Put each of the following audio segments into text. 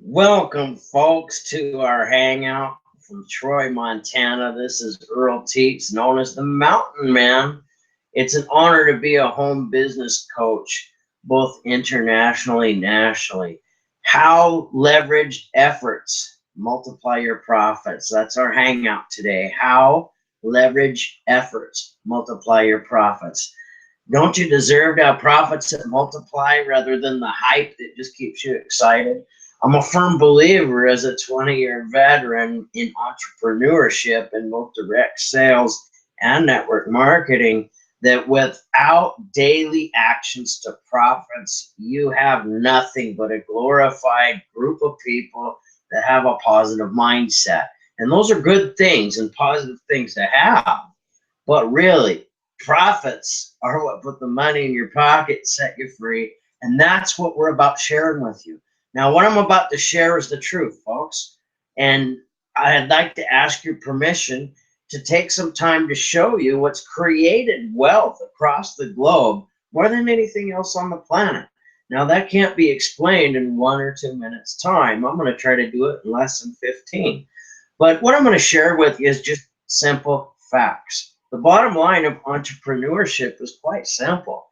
Welcome, folks, to our hangout from Troy, Montana. This is Earl Teets, known as the Mountain Man. It's an honor to be a home business coach, both internationally and nationally. How leveraged efforts multiply your profits. That's our hangout today. How leverage efforts multiply your profits. Don't you deserve to have profits that multiply rather than the hype that just keeps you excited? I'm a firm believer as a 20-year veteran in entrepreneurship in both direct sales and network marketing that without daily actions to profits, you have nothing but a glorified group of people that have a positive mindset. And those are good things and positive things to have. But really, profits are what put the money in your pocket, set you free. And that's what we're about sharing with you. Now, what I'm about to share is the truth, folks. And I'd like to ask your permission to take some time to show you what's created wealth across the globe more than anything else on the planet. Now, that can't be explained in 1 or 2 minutes time. I'm going to try to do it in less than 15. But what I'm going to share with you is just simple facts. The bottom line of entrepreneurship is quite simple.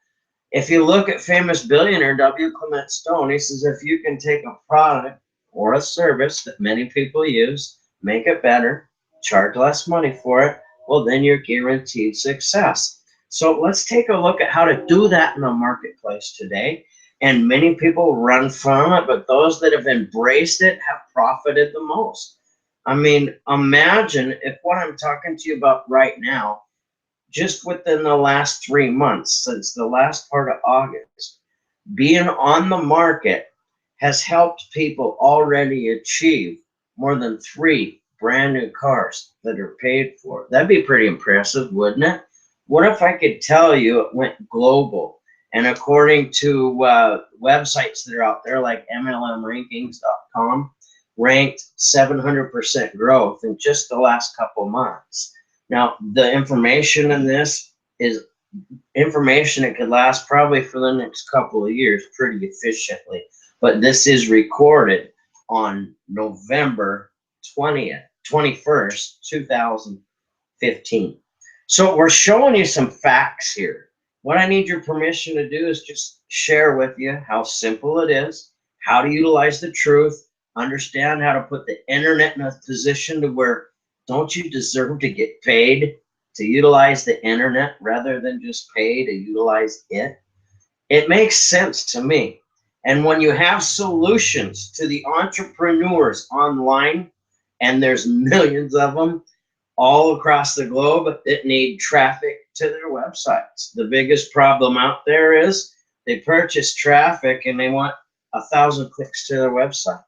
If you look at famous billionaire W. Clement Stone, he says if you can take a product or a service that many people use, make it better, charge less money for it, well, then you're guaranteed success. So let's take a look at how to do that in the marketplace today. And many people run from it, but those that have embraced it have profited the most. I mean, imagine if what I'm talking to you about right now, just within the last 3 months, since the last part of August, being on the market has helped people already achieve more than 3 brand new cars that are paid for. That'd be pretty impressive, wouldn't it? What if I could tell you it went global? And according to websites that are out there like MLMrankings.com, ranked 700% growth in just the last couple months. Now, the information in this is information that could last probably for the next couple of years pretty efficiently. But this is recorded on November 21st, 2015. So we're showing you some facts here. What I need your permission to do is just share with you how simple it is, how to utilize the truth, understand how to put the internet in a position to where don't you deserve to get paid to utilize the internet rather than just pay to utilize it? It makes sense to me. And when you have solutions to the entrepreneurs online, and there's millions of them all across the globe that need traffic to their websites. The biggest problem out there is they purchase traffic and they want 1,000 clicks to their website.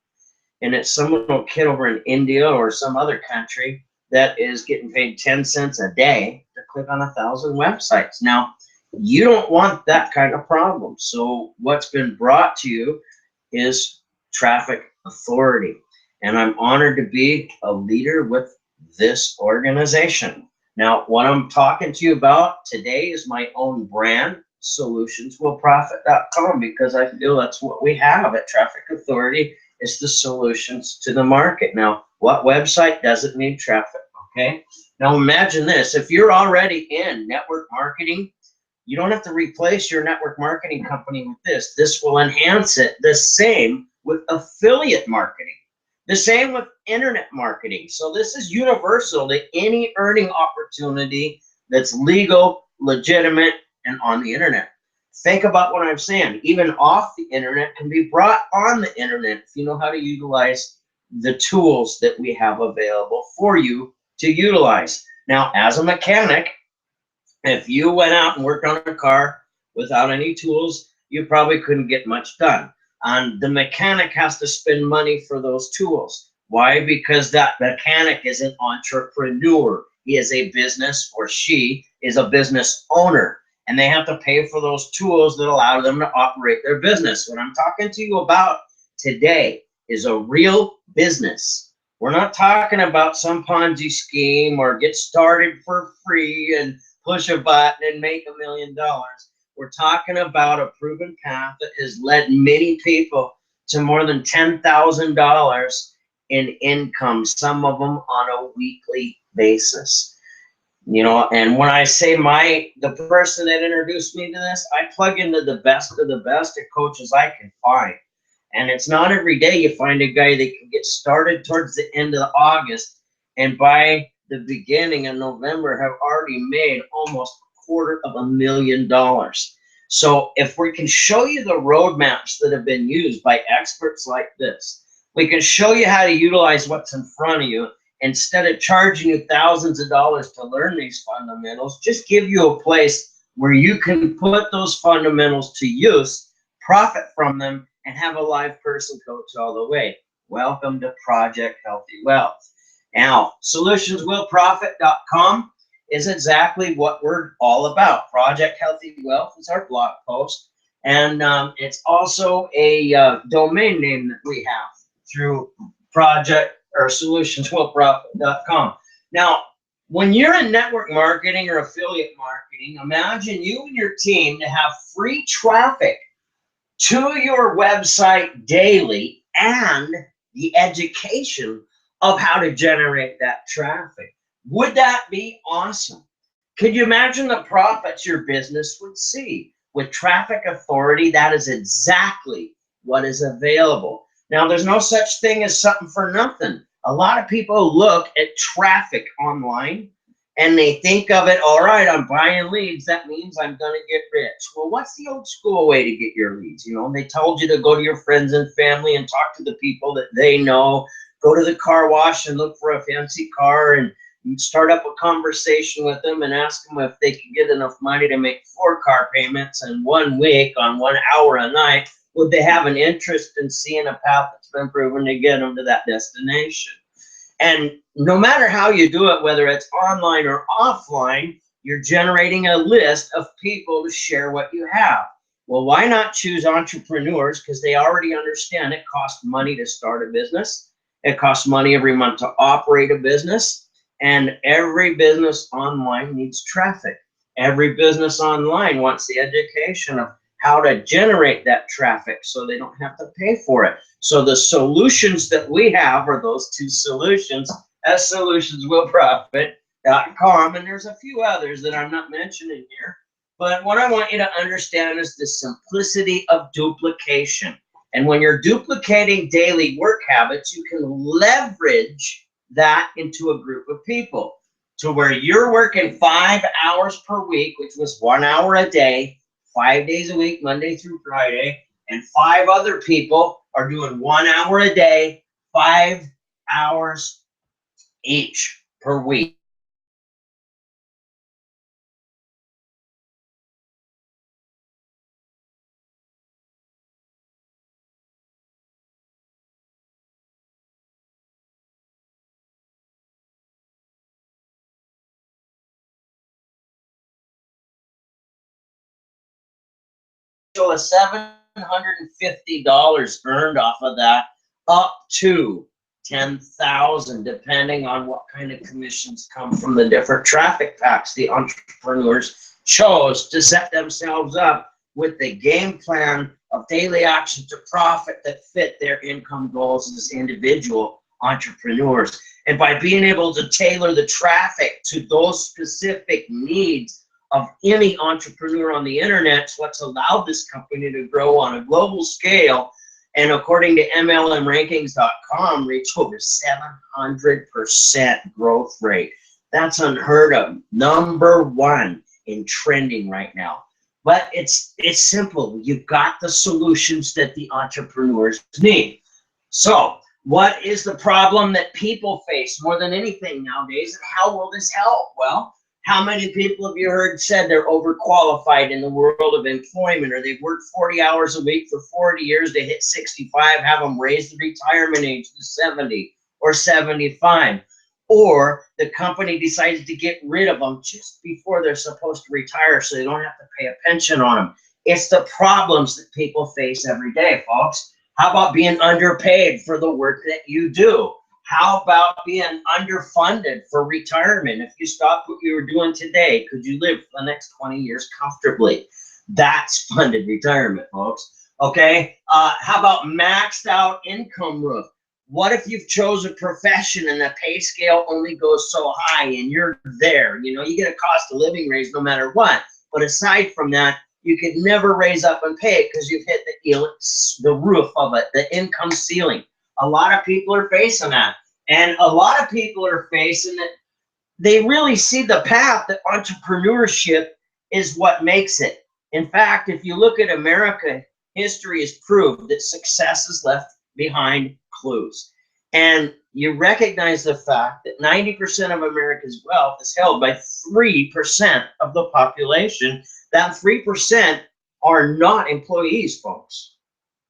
And it's some little kid over in India or some other country that is getting paid 10 cents a day to click on 1,000 websites. Now, you don't want that kind of problem. So what's been brought to you is traffic authority. And I'm honored to be a leader with this organization. Now, what I'm talking to you about today is my own brand, solutionswillprofit.com, because I feel that's what we have at Traffic Authority is the solutions to the market. Now, what website doesn't need traffic, okay? Now, imagine this. If you're already in network marketing, you don't have to replace your network marketing company with this. This will enhance it. The same with affiliate marketing. The same with internet marketing. So this is universal to any earning opportunity that's legal, legitimate, and on the internet. Think about what I'm saying. Even off the internet can be brought on the internet if you know how to utilize the tools that we have available for you to utilize. Now, as a mechanic, if you went out and worked on a car without any tools, you probably couldn't get much done. And the mechanic has to spend money for those tools. Why? Because that mechanic is an entrepreneur. He is a business, or she is a business owner. And they have to pay for those tools that allow them to operate their business. What I'm talking to you about today is a real business. We're not talking about some Ponzi scheme or get started for free and push a button and make $1 million. We're talking about a proven path that has led many people to more than $10,000 in income, some of them on a weekly basis. You know, and when I say the person that introduced me to this, I plug into the best of the best of coaches I can find. And it's not every day you find a guy that can get started towards the end of August and by the beginning of November have already made almost $250,000. So if we can show you the roadmaps that have been used by experts like this, we can show you how to utilize what's in front of you. Instead of charging you thousands of dollars to learn these fundamentals, just give you a place where you can put those fundamentals to use, profit from them, and have a live person coach all the way. Welcome to Project Healthy Wealth. Now, solutionswillprofit.com is exactly what we're all about. Project Healthy Wealth is our blog post, and it's also a domain name that we have through solutionswillprofit.com. Now, when you're in network marketing or affiliate marketing, imagine you and your team to have free traffic to your website daily and the education of how to generate that traffic. Would that be awesome? Could you imagine the profits your business would see? With traffic authority, that is exactly what is available. Now, there's no such thing as something for nothing. A lot of people look at traffic online and they think of it, all right, I'm buying leads. That means I'm going to get rich. Well, what's the old school way to get your leads? You know, they told you to go to your friends and family and talk to the people that they know, go to the car wash and look for a fancy car and start up a conversation with them and ask them if they can get enough money to make 4 car payments in 1 week on 1 hour a night. Would they have an interest in seeing a path that's been proven to get them to that destination? And no matter how you do it, whether it's online or offline, you're generating a list of people to share what you have. Well, why not choose entrepreneurs? Because they already understand it costs money to start a business. It costs money every month to operate a business. And every business online needs traffic. Every business online wants the education of how to generate that traffic so they don't have to pay for it. So the solutions that we have are those 2 solutions at solutionswillprofit.com. And there's a few others that I'm not mentioning here. But what I want you to understand is the simplicity of duplication. And when you're duplicating daily work habits, you can leverage that into a group of people to where you're working 5 hours per week, which was 1 hour a day, 5 days a week, Monday through Friday, and 5 other people are doing 1 hour a day, 5 hours each per week. So a $750 earned off of that, up to $10,000, depending on what kind of commissions come from the different traffic packs the entrepreneurs chose to set themselves up with the game plan of daily action to profit that fit their income goals as individual entrepreneurs. And by being able to tailor the traffic to those specific needs of any entrepreneur on the internet, what's allowed this company to grow on a global scale, and according to MLMrankings.com, reach over 700% growth rate. That's unheard of. #1 in trending right now. But it's simple. You've got the solutions that the entrepreneurs need. So what is the problem that people face more than anything nowadays, and how will this help? Well, how many people have you heard said they're overqualified in the world of employment, or they've worked 40 hours a week for 40 years, they hit 65, have them raise the retirement age to 70 or 75, or the company decides to get rid of them just before they're supposed to retire so they don't have to pay a pension on them. It's the problems that people face every day, folks. How about being underpaid for the work that you do? How about being underfunded for retirement? If you stopped what you were doing today, could you live for the next 20 years comfortably? That's funded retirement, folks. Okay. How about maxed out income roof? What if you've chosen a profession and the pay scale only goes so high and you're there? You know, you get a cost of living raise no matter what. But aside from that, you can never raise up and pay it because you've hit the roof of it, the income ceiling. A lot of people are facing that. And a lot of people are facing it. They really see the path that entrepreneurship is what makes it. In fact, if you look at America, history has proved that success is left behind clues. And you recognize the fact that 90% of America's wealth is held by 3% of the population. That 3% are not employees, folks.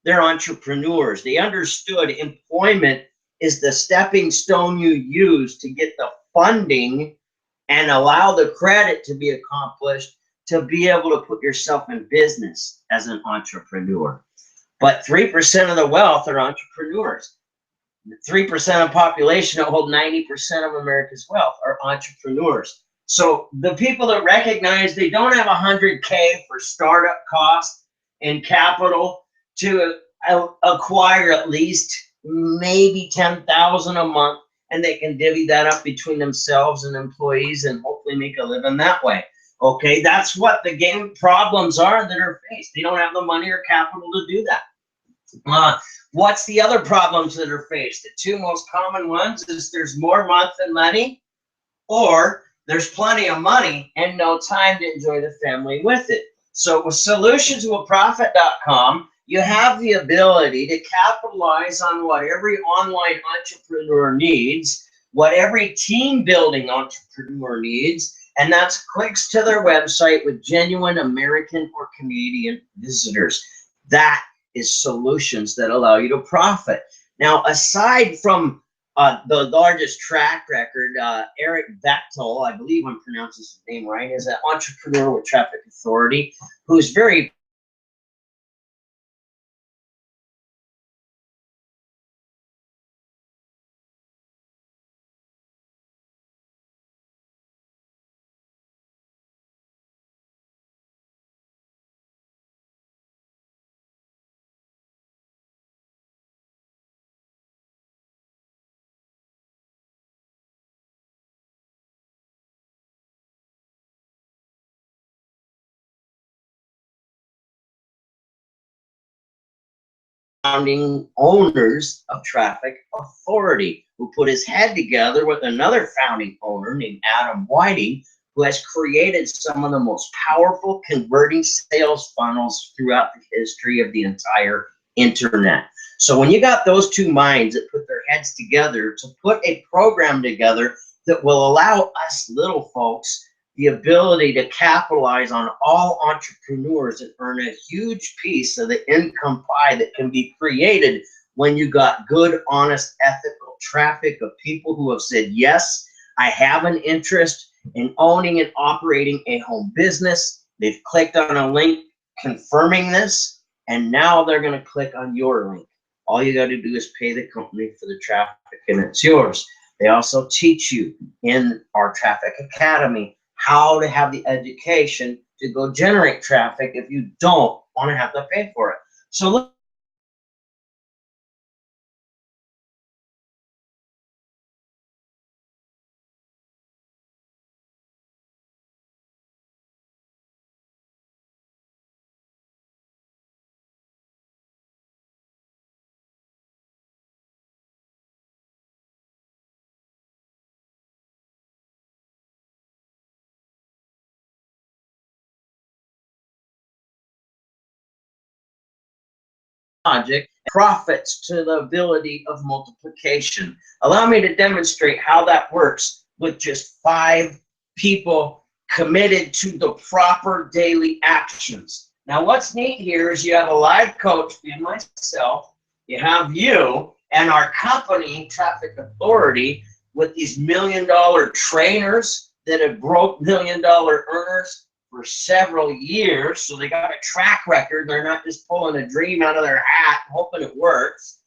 They're entrepreneurs. They understood employment is the stepping stone you use to get the funding and allow the credit to be accomplished to be able to put yourself in business as an entrepreneur. But 3% of the wealth are entrepreneurs. 3% of the population that hold 90% of America's wealth are entrepreneurs. So the people that recognize they don't have 100K for startup costs and capital to acquire at least maybe 10,000 a month, and they can divvy that up between themselves and employees and hopefully make a living that way. Okay, that's what the game problems are that are faced. They don't have the money or capital to do that. What's the other problems that are faced? The two most common ones is there's more month than money, or there's plenty of money and no time to enjoy the family with it. So with solutionswillprofit.com, you have the ability to capitalize on what every online entrepreneur needs, what every team building entrepreneur needs, and that's clicks to their website with genuine American or Canadian visitors. That is solutions that allow you to profit. Now, aside from the largest track record, Eric Bechtel, I believe I'm pronouncing his name right, is an entrepreneur with Traffic Authority who's very founding owners of Traffic Authority, who put his head together with another founding owner named Adam Whiting, who has created some of the most powerful converting sales funnels throughout the history of the entire internet. So when you got those two minds that put their heads together to put a program together that will allow us little folks the ability to capitalize on all entrepreneurs and earn a huge piece of the income pie that can be created when you got good, honest, ethical traffic of people who have said, yes, I have an interest in owning and operating a home business. They've clicked on a link confirming this, and now they're going to click on your link. All you got to do is pay the company for the traffic, and it's yours. They also teach you in our Traffic Academy how to have the education to go generate traffic if you don't want to have to pay for it. So look, project profits to the ability of multiplication. Allow me to demonstrate how that works with just 5 people committed to the proper daily actions. Now, what's neat here is you have a live coach, being myself, you have you, and our company, Traffic Authority, with these $1 million trainers that have broke $1 million earners for several years, so they got a track record. They're not just pulling a dream out of their hat hoping it works.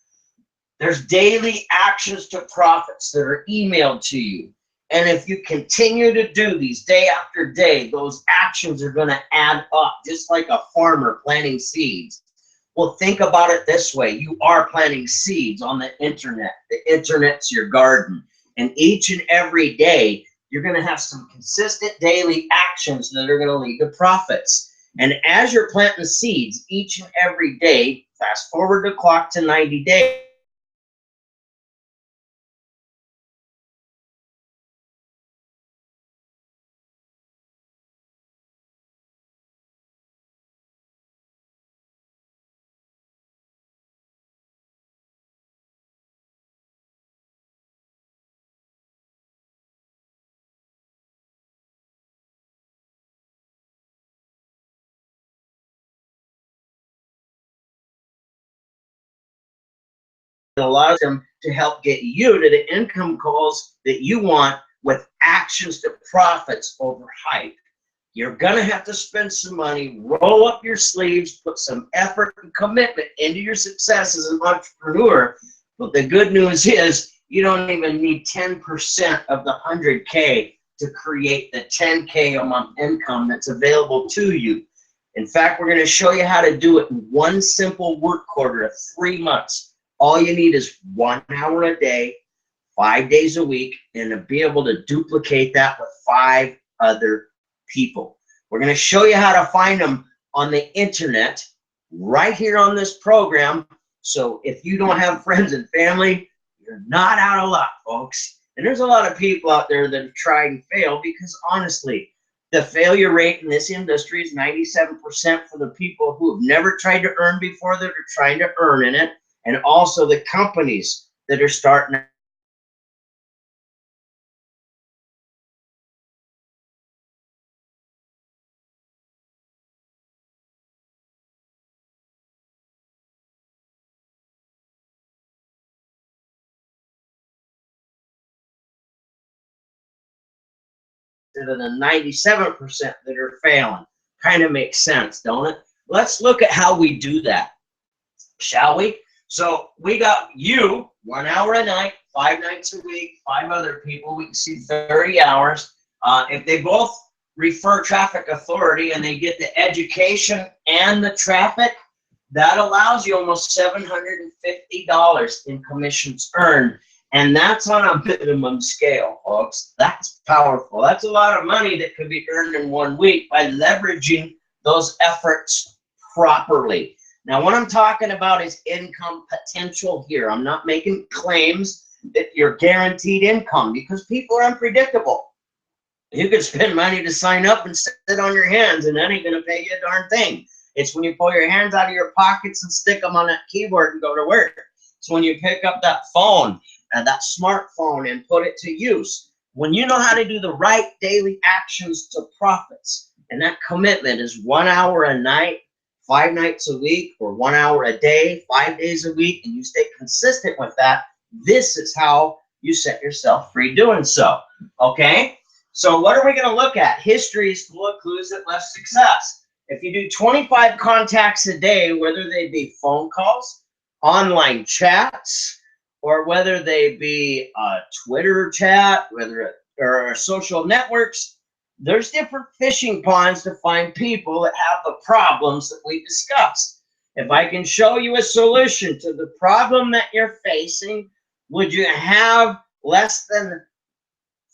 There's daily actions to profits that are emailed to you, and if you continue to do these day after day, those actions are going to add up, just like a farmer planting seeds. Well, think about it this way. You are planting seeds on the internet. The internet's your garden. And each and every day, you're going to have some consistent daily actions that are going to lead to profits. And as you're planting seeds each and every day, fast forward the clock to 90 days, allows them to help get you to the income goals that you want with actions to profits over hype. You're going to have to spend some money, roll up your sleeves, put some effort and commitment into your success as an entrepreneur. But the good news is you don't even need 10% of the 100K to create the 10K a month income that's available to you. In fact, we're going to show you how to do it in one simple work quarter of 3 months. All you need is 1 hour a day, 5 days a week, and to be able to duplicate that with 5 other people. We're going to show you how to find them on the internet right here on this program. So if you don't have friends and family, you're not out of luck, folks. And there's a lot of people out there that have tried and failed because honestly, the failure rate in this industry is 97% for the people who have never tried to earn before that are trying to earn in it, and also the companies that are starting to the 97% that are failing. Kind of makes sense, don't it? Let's look at how we do that, shall we? So we got you 1 hour a night, 5 nights a week, 5 other people. We can see 30 hours. If they both refer traffic authority and they get the education and the traffic, that allows you almost $750 in commissions earned. And that's on a minimum scale, folks. That's powerful. That's a lot of money that could be earned in 1 week by leveraging those efforts properly. Now, what I'm talking about is income potential here. I'm not making claims that you're guaranteed income because people are unpredictable. You could spend money to sign up and sit on your hands, and that ain't going to pay you a darn thing. It's when you pull your hands out of your pockets and stick them on that keyboard and go to work. It's when you pick up that phone, that smartphone, and put it to use. When you know how to do the right daily actions to profits, and that commitment is 1 hour a night, 5 nights a week, or 1 hour a day, 5 days a week, and you stay consistent with that, this is how you set yourself free doing so. Okay? So what are we going to look at? History is full of clues that left success. If you do 25 contacts a day, whether they be phone calls, online chats, or whether they be a Twitter chat, or social networks, there's different fishing ponds to find people that have the problems that we discussed. If I can show you a solution to the problem that you're facing, would you have less than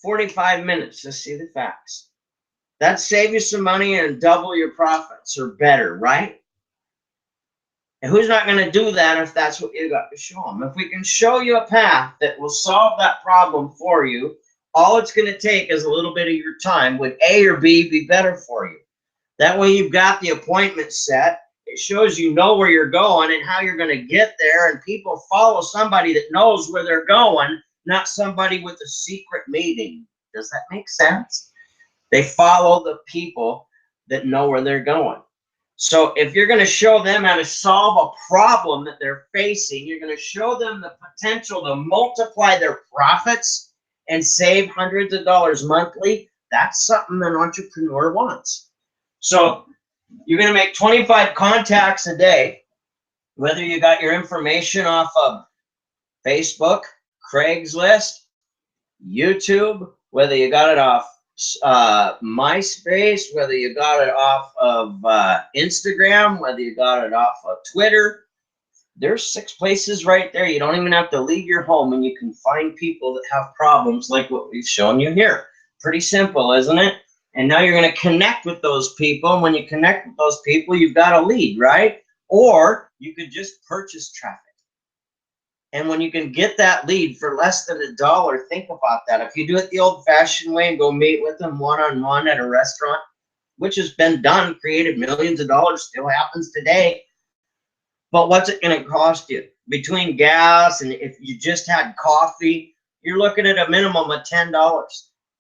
45 minutes to see the facts? That'd save you some money and double your profits or better, right? And who's not going to do that if that's what you got to show them? If we can show you a path that will solve that problem for you, all it's going to take is a little bit of your time. Would A or B be better for you? That way you've got the appointment set. It shows you know where you're going and how you're going to get there, and people follow somebody that knows where they're going, not somebody with a secret meeting. Does that make sense? They follow the people that know where they're going. So if you're going to show them how to solve a problem that they're facing, you're going to show them the potential to multiply their profits and save hundreds of dollars monthly. That's something an entrepreneur wants. So you're going to make 25 contacts a day, whether you got your information off of Facebook, Craigslist, YouTube, whether you got it off MySpace, whether you got it off of Instagram, whether you got it off of Twitter, There's 6 places right there. You don't even have to leave your home, and you can find people that have problems like what we've shown you here. Pretty simple, isn't it? And now you're going to connect with those people. And when you connect with those people, you've got a lead, right? Or you could just purchase traffic. And when you can get that lead for less than $1, think about that. If you do it the old-fashioned way and go meet with them one-on-one at a restaurant, which has been done, created millions of dollars, still happens today. But what's it going to cost you? Between gas and if you just had coffee, you're looking at a minimum of $10.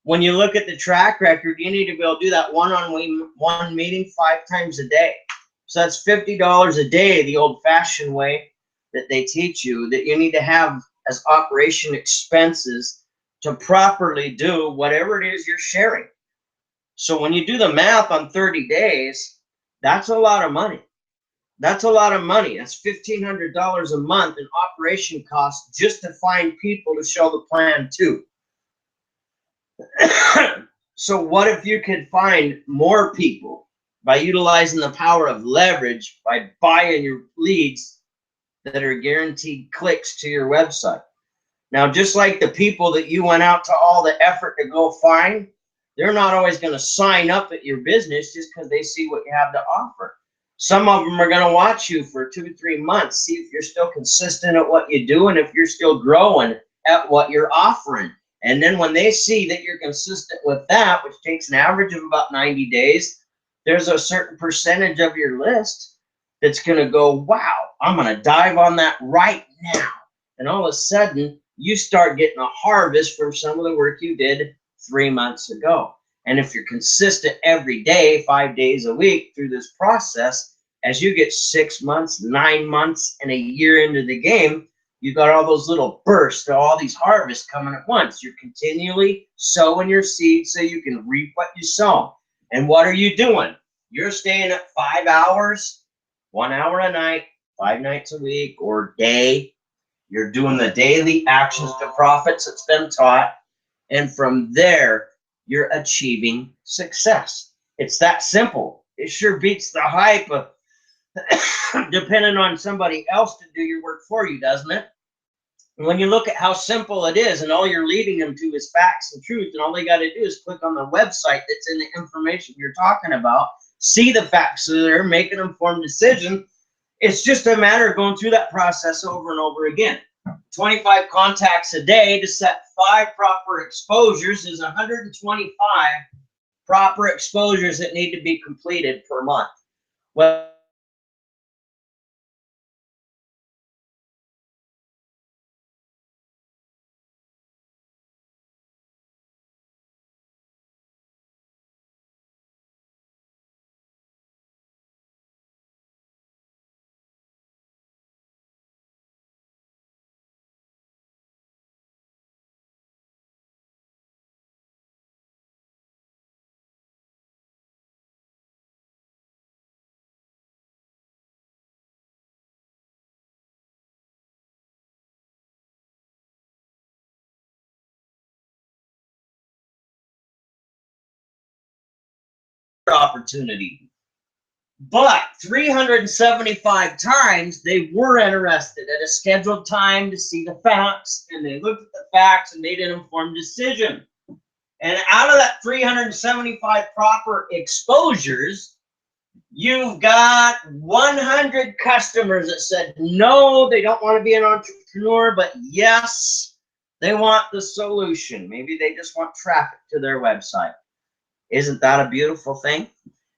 When you look at the track record, you need to be able to do that one-on-one meeting 5 times a day. So that's $50 a day, the old-fashioned way that they teach you, that you need to have as operation expenses to properly do whatever it is you're sharing. So when you do the math on 30 days, that's a lot of money. That's a lot of money. That's $1,500 a month in operation costs just to find people to show the plan to. So what if you could find more people by utilizing the power of leverage by buying your leads that are guaranteed clicks to your website? Now, just like the people that you went out to all the effort to go find, they're not always going to sign up at your business just because they see what you have to offer. Some of them are going to watch you for 2 to 3 months, see if you're still consistent at what you do and if you're still growing at what you're offering. And then when they see that you're consistent with that, which takes an average of about 90 days, there's a certain percentage of your list that's going to go, wow, I'm going to dive on that right now. And all of a sudden, you start getting a harvest from some of the work you did 3 months ago. And if you're consistent every day, 5 days a week through this process, as you get 6 months, 9 months, and a year into the game, you've got all those little bursts of all these harvests coming at once. You're continually sowing your seeds so you can reap what you sow. And what are you doing? You're staying at 5 hours, 1 hour a night, 5 nights a week or day. You're doing the daily actions to profits that's been taught. And from there, you're achieving success. It's that simple. It sure beats the hype of depending on somebody else to do your work for you, doesn't it? And when you look at how simple it is and all you're leading them to is facts and truth, and all they got to do is click on the website that's in the information you're talking about, see the facts there, make an informed decision. It's just a matter of going through that process over and over again. 25 contacts a day to set 5 proper exposures is 125 proper exposures that need to be completed per month. Well, opportunity. But 375 times they were interested at a scheduled time to see the facts, and they looked at the facts and made an informed decision. And out of that 375 proper exposures, you've got 100 customers that said no, they don't want to be an entrepreneur, but yes, they want the solution. Maybe they just want traffic to their website. Isn't that a beautiful thing?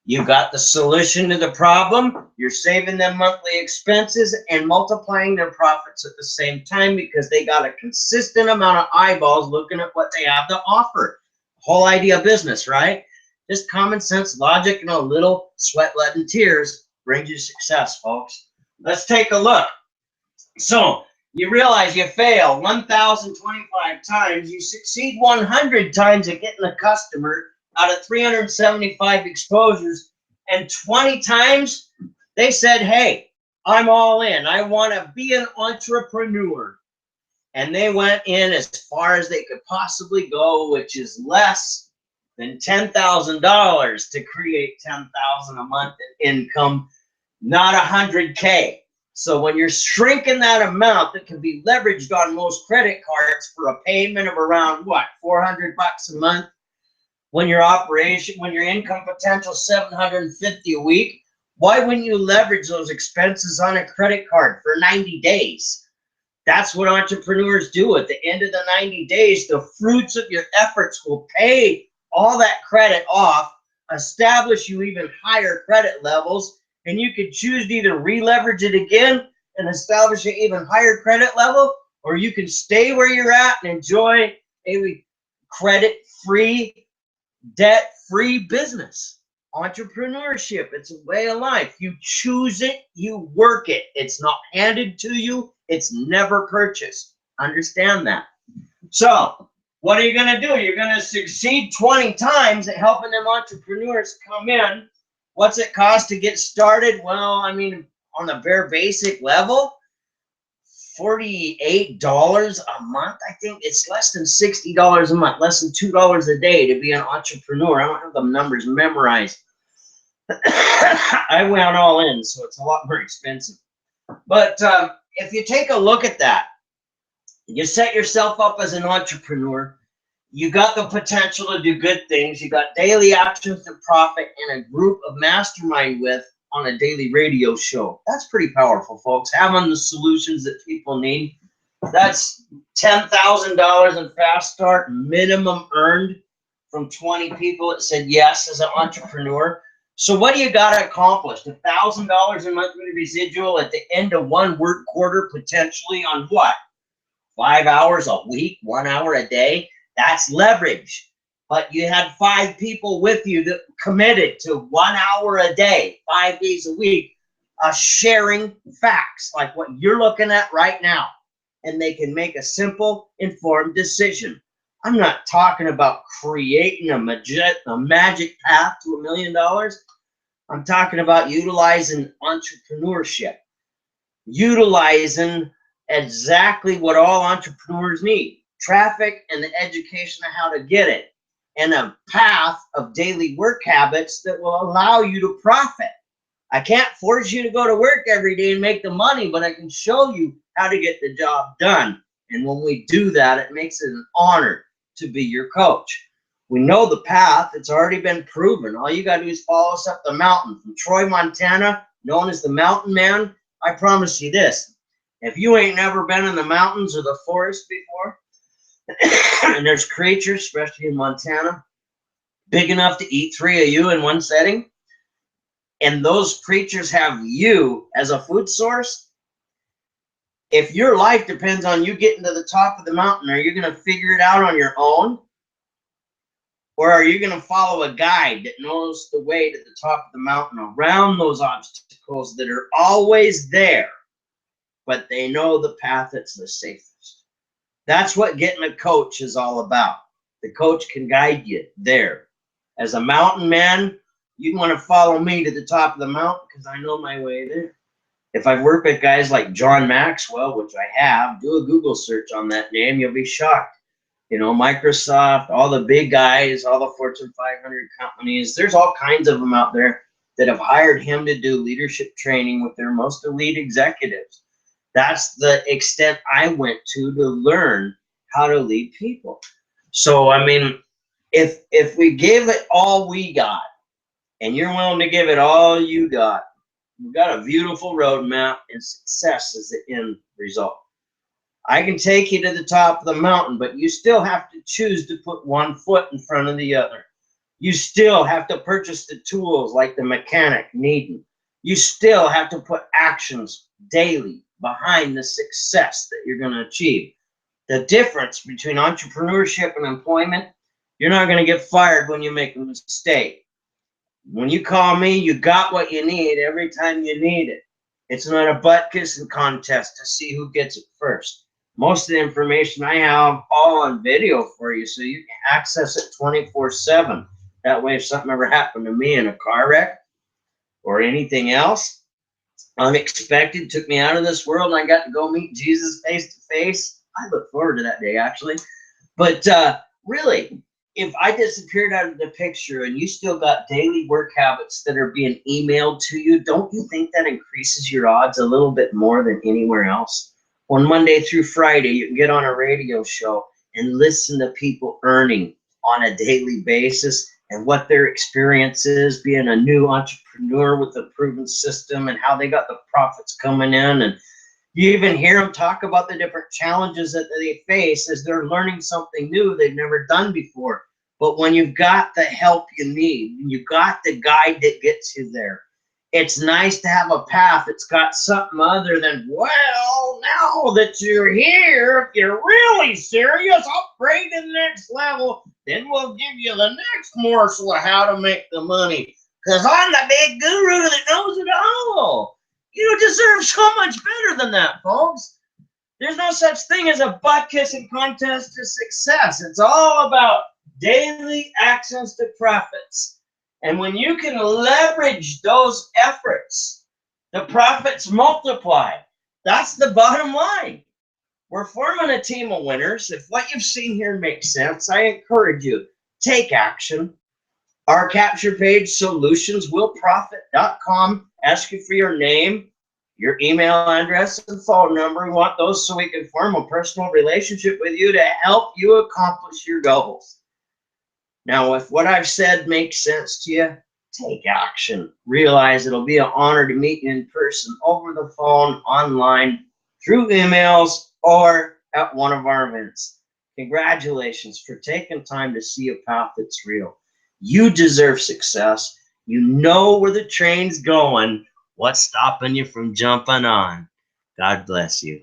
You got the solution to the problem, you're saving them monthly expenses and multiplying their profits at the same time because they got a consistent amount of eyeballs looking at what they have to offer. Whole idea of business, right? Just common sense, logic, and a little sweat, blood, and tears brings you success, folks. Let's take a look. So you realize you fail 1,025 times, you succeed 100 times at getting a customer out of 375 exposures, and 20 times they said, hey, I'm all in. I want to be an entrepreneur. And they went in as far as they could possibly go, which is less than $10,000 to create $10,000 a month in income, not 100K. So when you're shrinking that amount that can be leveraged on most credit cards for a payment of around what, $400 a month, when your income potential $750 a week, why wouldn't you leverage those expenses on a credit card for 90 days? That's what entrepreneurs do. At the end of the 90 days, the fruits of your efforts will pay all that credit off, establish you even higher credit levels, and you can choose to either re-leverage it again and establish an even higher credit level, or you can stay where you're at and enjoy a credit-free, debt-free business. Entrepreneurship, it's a way of life. You choose it, you work it. It's not handed to you. It's never purchased. Understand that. So what are you going to do? You're going to succeed 20 times at helping them entrepreneurs come in. What's it cost to get started? Well, I mean, on the bare basic level, $48 a month. I think it's less than $60 a month, less than $2 a day to be an entrepreneur. I don't have the numbers memorized. I went all in, so it's a lot more expensive. But if you take a look at that, you set yourself up as an entrepreneur, you got the potential to do good things, you got daily actions to profit and a group of mastermind with on a daily radio show. That's pretty powerful, folks. Having the solutions that people need. That's $10,000 in Fast Start minimum earned from 20 people that said yes as an entrepreneur. So what do you got accomplished? $1,000 in monthly residual at the end of one work quarter, potentially on what? 5 hours a week, 1 hour a day. That's leverage. But you had 5 people with you that committed to 1 hour a day, 5 days a week, sharing facts like what you're looking at right now. And they can make a simple, informed decision. I'm not talking about creating a magic path to $1 million. I'm talking about utilizing entrepreneurship, utilizing exactly what all entrepreneurs need: traffic and the education of how to get it, and a path of daily work habits that will allow you to profit. I can't force you to go to work every day and make the money, but I can show you how to get the job done. And when we do that, it makes it an honor to be your coach. We know the path. It's already been proven. All you got to do is follow us up the mountain from Troy, Montana, known as the Mountain Man. I promise you this. If you ain't never been in the mountains or the forest before, and there's creatures, especially in Montana, big enough to eat 3 of you in one setting, and those creatures have you as a food source, if your life depends on you getting to the top of the mountain, are you going to figure it out on your own? Or are you going to follow a guide that knows the way to the top of the mountain around those obstacles that are always there, but they know the path that's the safest? That's what getting a coach is all about. The coach can guide you there. As a mountain man, you'd want to follow me to the top of the mountain because I know my way there. If I've worked with guys like John Maxwell, which I have, do a Google search on that name, you'll be shocked. You know, Microsoft, all the big guys, all the Fortune 500 companies, there's all kinds of them out there that have hired him to do leadership training with their most elite executives. That's the extent I went to learn how to lead people. So, I mean, if we give it all we got, and you're willing to give it all you got, we've got a beautiful roadmap, and success is the end result. I can take you to the top of the mountain, but you still have to choose to put one foot in front of the other. You still have to purchase the tools like the mechanic needing. You still have to put actions daily behind the success that you're going to achieve. The difference between entrepreneurship and employment, you're not going to get fired when you make a mistake. When you call me, you got what you need every time you need it. It's not a butt kissing contest to see who gets it first. Most of the information I have all on video for you, so you can access it 24/7. That way, if something ever happened to me in a car wreck or anything else unexpected, took me out of this world, and I got to go meet Jesus face to face, I look forward to that day, actually. But really, if I disappeared out of the picture and you still got daily work habits that are being emailed to you, don't you think that increases your odds a little bit more than anywhere else? On Monday through Friday, you can get on a radio show and listen to people earning on a daily basis and what their experience is being a new entrepreneur with a proven system and how they got the profits coming in. And you even hear them talk about the different challenges that they face as they're learning something new they've never done before. But when you've got the help you need, when you've got the guide that gets you there, it's nice to have a path that's got something other than, well, now that you're here, if you're really serious, upgrade to the next level, then we'll give you the next morsel of how to make the money. Because I'm the big guru that knows it all. You deserve so much better than that, folks. There's no such thing as a butt-kissing contest to success. It's all about daily access to profits. And when you can leverage those efforts, the profits multiply. That's the bottom line. We're forming a team of winners. If what you've seen here makes sense, I encourage you, take action. Our capture page, solutionswillprofit.com, ask you for your name, your email address, and phone number. We want those so we can form a personal relationship with you to help you accomplish your goals. Now, if what I've said makes sense to you, take action. Realize it'll be an honor to meet you in person, over the phone, online, through emails, or at one of our events. Congratulations for taking time to see a path that's real. You deserve success. You know where the train's going. What's stopping you from jumping on? God bless you.